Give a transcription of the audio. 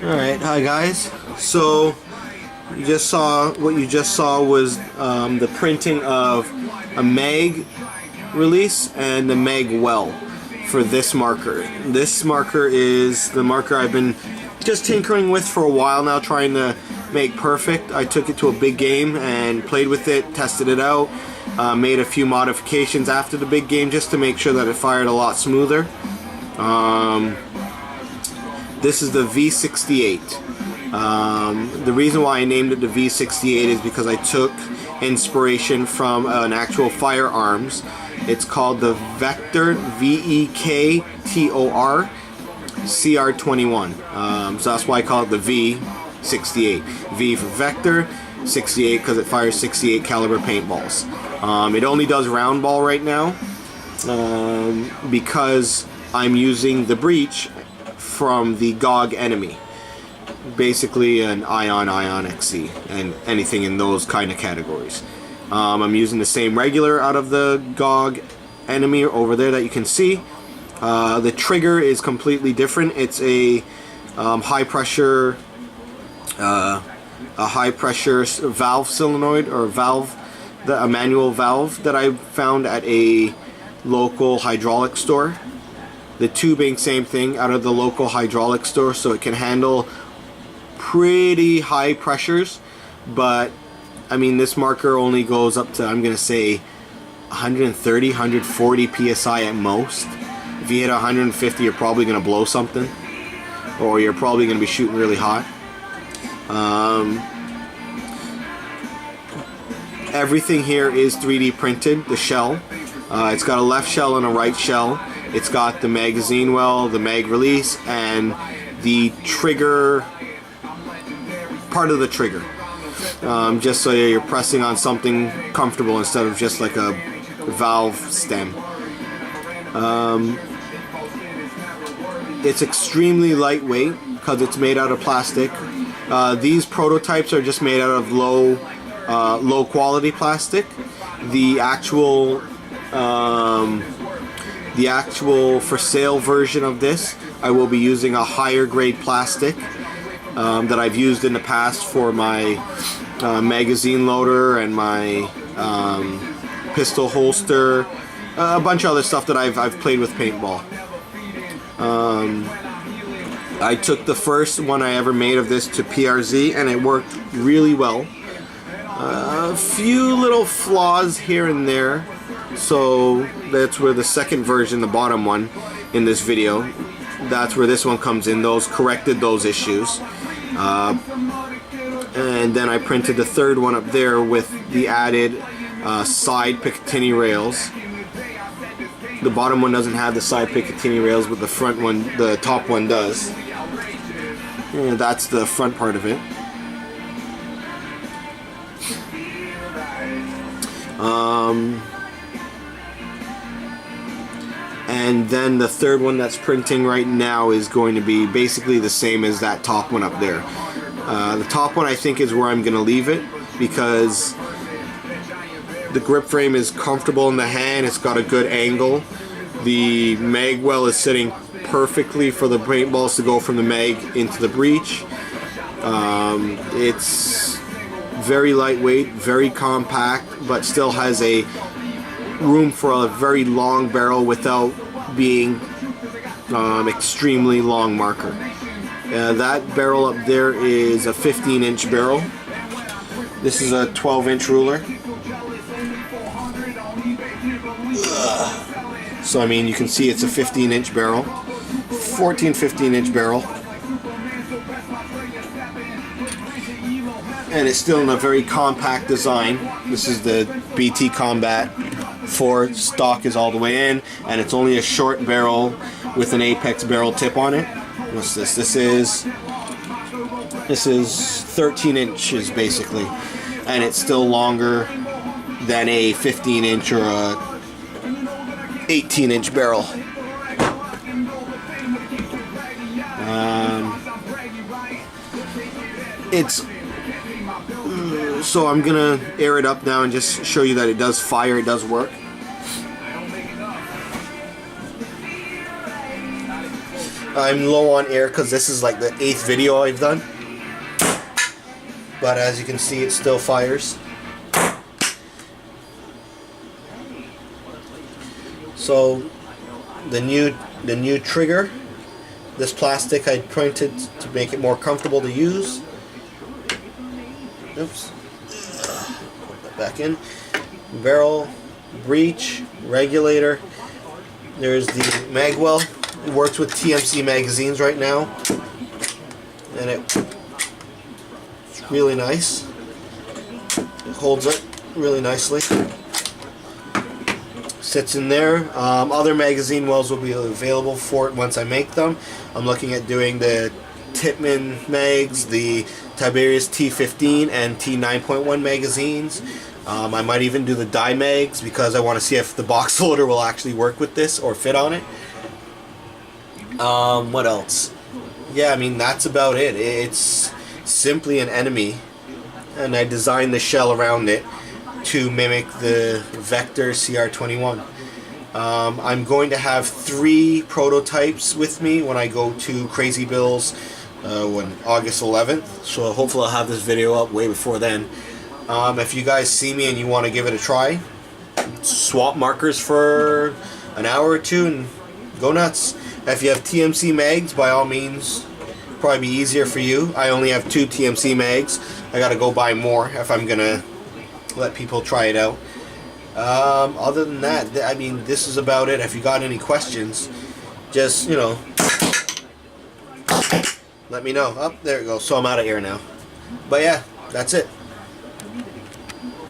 Alright, hi guys. So you just saw was the printing of a mag release and the mag well for this marker. This marker is the marker I've been just tinkering with for a while now, trying to make perfect. I took it to a big game and played with it, tested it out, made a few modifications after the big game just to make sure that it fired a lot smoother. This is the V68. The reason why I named it the V68 is because I took inspiration from an actual firearms. It's called the Vector, V-E-K-T-O-R, CR21. So that's why I call it the V68. V for Vector, 68 because it fires 68 caliber paintballs. It only does round ball right now because I'm using the breech from the GOG enemy, basically an Ion XC and anything in those kind of categories. I'm using the same regular out of the GOG enemy over there that you can see. The trigger is completely different. It's a high pressure valve solenoid, or a manual valve that I found at a local hydraulic store. The tubing, same thing, out of the local hydraulic store, so it can handle pretty high pressures. But I mean, this marker only goes up to, I'm gonna say, 130, 140 psi at most. If you hit 150, you're probably gonna blow something, or you're probably gonna be shooting really hot. Everything here is 3D printed. The shell, it's got a left shell and a right shell. It's got the magazine well, the mag release, and the trigger, part of the trigger. Just so you're pressing on something comfortable instead of just like a valve stem. It's extremely lightweight because it's made out of plastic. These prototypes are just made out of low quality plastic. The actual for sale version of this, I will be using a higher grade plastic that I've used in the past for my magazine loader and my pistol holster, a bunch of other stuff that I've played with paintball. I took the first one I ever made of this to PRZ and it worked really well. A few little flaws here and there, so that's where the second version, the bottom one in this video, that's where this one comes in. Those corrected those issues. And then I printed the third one up there with the added side Picatinny rails. The bottom one doesn't have the side Picatinny rails, but the front one, the top one does. And that's the front part of it. And then the third one that's printing right now is going to be basically the same as that top one up there. The top one I think is where I'm going to leave it because the grip frame is comfortable in the hand, it's got a good angle. The mag well is sitting perfectly for the paintballs to go from the mag into the breech. It's very lightweight, very compact, but still has a room for a very long barrel without being extremely long marker. That barrel up there is a 15-inch barrel. This is a 12-inch ruler. So I mean, you can see it's a 15-inch barrel, 15-inch barrel. And it's still in a very compact design. This is the BT Combat 4, stock is all the way in, and it's only a short barrel with an apex barrel tip on it. What's this? This is 13 inches basically, and it's still longer than a 15-inch or a 18-inch barrel. So I'm gonna air it up now and just show you that it does fire, it does work. I'm low on air because this is like the 8th video I've done. But as you can see, it still fires. So the new trigger, this plastic I printed to make it more comfortable to use. Oops. Put that back in. Barrel, breech, regulator. There's the magwell. It works with TMC magazines right now, and it's really nice. It holds it really nicely. Sits in there. Other magazine wells will be available for it once I make them. I'm looking at doing the Tippmann mags, the Tiberius T15 and T9.1 magazines. I might even do the die mags because I want to see if the box loader will actually work with this or fit on it. What else? Yeah, I mean, that's about it. It's simply an enemy, and I designed the shell around it to mimic the Vector CR21. I'm going to have 3 prototypes with me when I go to Crazy Bill's when August 11th, so hopefully I'll have this video up way before then. If you guys see me and you want to give it a try, swap markers for an hour or two and go nuts. If you have TMC mags, by all means, probably be easier for you. I only have 2 TMC mags. I gotta go buy more if I'm gonna let people try it out. Other than that, I mean, this is about it. If you got any questions, just, you know, let me know. Oh, there it goes. So I'm out of air now. But yeah, that's it.